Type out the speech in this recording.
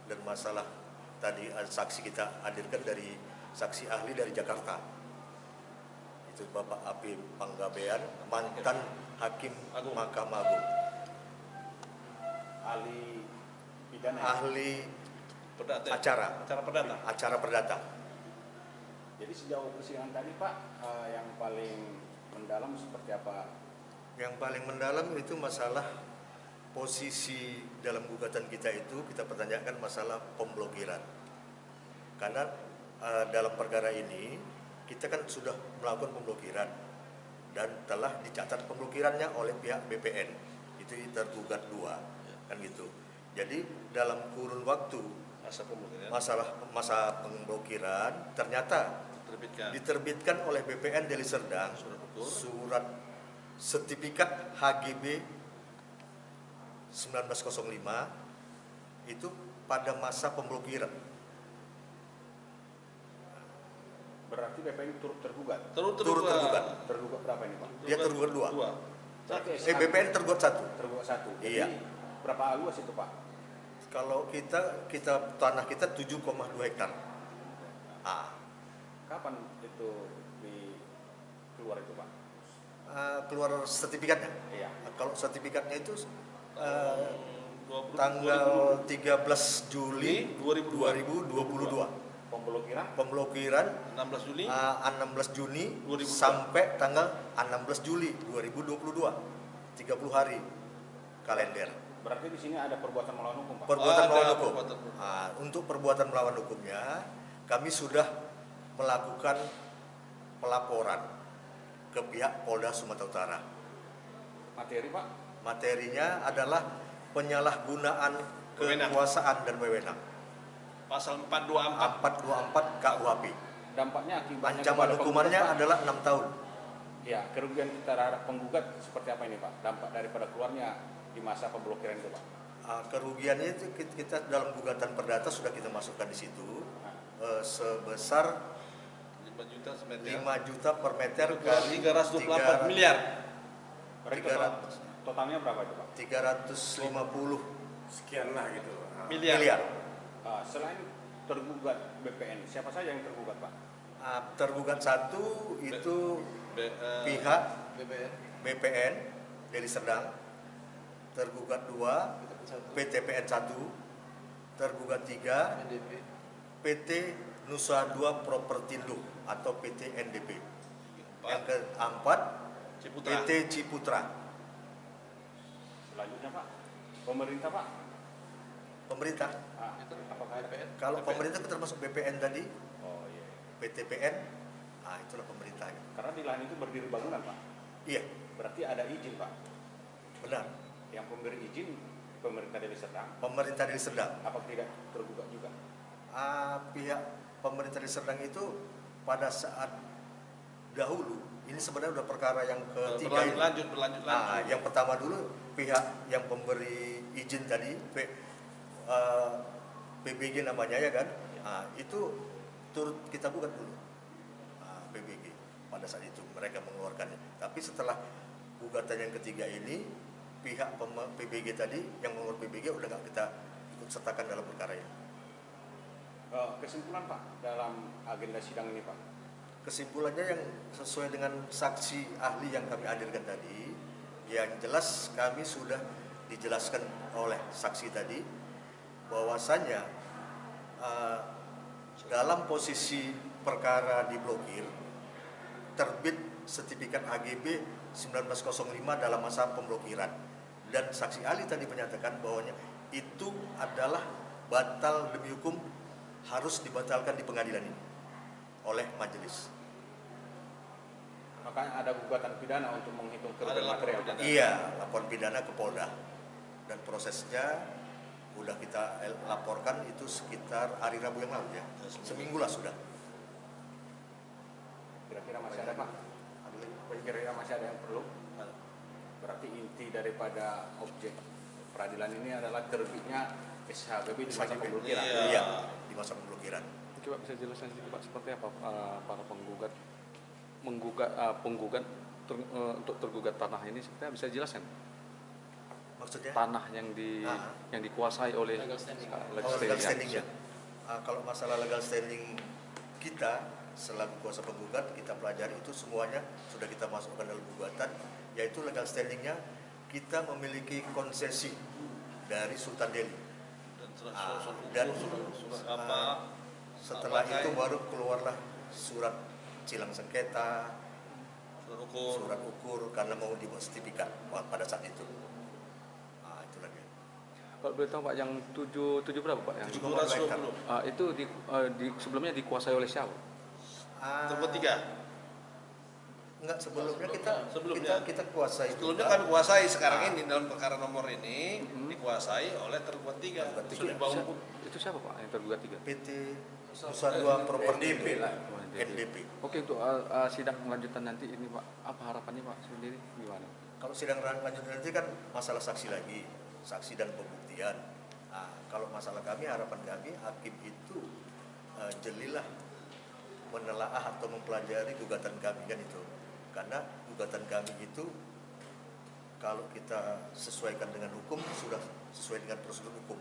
dan masalah tadi saksi kita hadirkan dari saksi ahli dari Jakarta. Itu Bapak Api Panggabean, mantan Hakim Mahkamah Agung. Ahli pidana. Ahli Perdata. Acara perdata. Jadi sejauh persidangan tadi Pak, yang paling mendalam seperti apa? Yang paling mendalam itu masalah posisi dalam gugatan kita itu kita pertanyakan masalah pemblokiran. Karena dalam perkara ini kita kan sudah melakukan pemblokiran dan telah dicatat pemblokirannya oleh pihak BPN. Itu tergugat 2 kan gitu. Jadi dalam kurun waktu masa pemblokiran ternyata diterbitkan oleh BPN Deli Serdang surat sertifikat HGB 1905 itu pada masa pemblokiran. Berarti BPN turut tergugat? Turut tergugat. Tergugat berapa ini Pak? Dia tergugat 2. BPN tergugat 1. Tergugat 1. Jadi iya. Berapa luas itu Pak? Kalau kita tanah kita 7,2 hektar. Kapan itu keluar itu Pak? Keluar sertifikatnya? Iya. Kalau sertifikatnya itu tanggal 13 Juli 2022. Pemblokiran 16 Juli 16 Juni sampai tanggal 16 Juli 2022. 30 hari kalender. Berarti di sini ada perbuatan melawan hukum Pak? Perbuatan melawan hukum. Untuk perbuatan melawan hukumnya kami sudah melakukan pelaporan ke pihak Polda Sumatera Utara. Materi Pak? Materinya adalah penyalahgunaan kekuasaan dan wewenang. Pasal 424 KUHP. Dampaknya akibatnya ancaman hukumannya adalah 6 tahun. Ya, kerugian terhadap penggugat seperti apa ini Pak? Dampak daripada keluarnya di masa pemblokiran itu Pak? Kerugiannya itu kita dalam gugatan perdata sudah kita masukkan di situ sebesar 5 juta per meter kali 324 miliar. Totalnya berapa itu Pak? 350 sekian lah gitu. Miliar. Selain tergugat BPN, siapa saja yang tergugat Pak? Tergugat 1 itu pihak BPN Deli Serdang. Tergugat 2 PTPN 1. Tergugat 3 PT Nusa 2 Propertindo atau PT NDP. Yang keempat PT Ciputra. Selanjutnya Pak, pemerintah Pak? Pemerintah. Apakah BPN? Kalau pemerintah termasuk BPN tadi, oh iya. PTPN, itulah pemerintah. Karena di lahan itu berdiri bangunan Pak? Iya. Berarti ada izin Pak? Benar. Yang pemberi izin pemerintah Deli Serdang? Pemerintah Deli Serdang. Apa tidak tergugat juga? Pihak pemerintah Deli Serdang itu pada saat dahulu, ini sebenarnya udah perkara yang ketiga. Berlanjut. Yang pertama dulu pihak yang pemberi izin tadi, PBG namanya ya kan, itu turut kita gugat dulu. PBG pada saat itu mereka mengeluarkannya. Tapi setelah gugatan yang ketiga ini, pihak PBG tadi yang mengurus PBG udah nggak kita ikut sertakan dalam perkara ini. Kesimpulan Pak dalam agenda sidang ini Pak? Kesimpulannya yang sesuai dengan saksi ahli yang kami hadirkan tadi, yang jelas kami sudah dijelaskan oleh saksi tadi bahwasannya dalam posisi perkara diblokir terbit sertifikat HGB 1905 dalam masa pemblokiran, dan saksi ahli tadi menyatakan bahwa itu adalah batal demi hukum, harus dibatalkan di pengadilan ini oleh majelis. Makanya ada gugatan pidana untuk menghitung kerugian material. Iya, laporan pidana ke Polda, dan prosesnya udah kita laporkan itu sekitar hari Rabu yang lalu ya, seminggu lah sudah. Kira-kira masih ada Pak? Kira-kira masih ada yang perlu? Berarti inti daripada objek peradilan ini adalah terbitnya SHGB di masa pemblokiran. Iya, di masa pemblokiran. Coba bisa jelaskan sedikit Pak, seperti apa para penggugat untuk tergugat tanah ini, seperti bisa jelaskan? Maksudnya? tanah yang yang dikuasai oleh Legal standing. Legal standingnya. Kalau masalah legal standing kita selaku kuasa penggugat, kita pelajari itu semuanya sudah kita masukkan dalam gugatan, yaitu legal standingnya kita memiliki konsesi dari Sultan Delhi. Dan setelah itu baru keluarlah surat cilang sengketa, surat ukur karena mau dibuat sertifikat pada saat itu. Itulah dia. Kalau boleh tahu Pak, yang 7 berapa Pak? Yang 720. itu sebelumnya dikuasai oleh siapa? Terbuat 3. Enggak, sebelumnya kita kuasai. Sebelumnya kami kuasai, sekarang ini dalam perkara nomor ini dikuasai oleh tergugat 3. Sudah dibangun. Itu siapa Pak yang tergugat 3? PT Nusa Dua Property NDP. Oke, untuk sidang lanjutan nanti ini Pak, apa harapannya Pak sendiri gimana? Kalau sidang lanjutan nanti kan masalah saksi lagi, saksi dan pembuktian. Kalau masalah kami, harapan kami hakim itu jelilah menelaah atau mempelajari gugatan kami kan itu. Karena gugatan kami itu kalau kita sesuaikan dengan hukum sudah sesuai dengan prosedur hukum.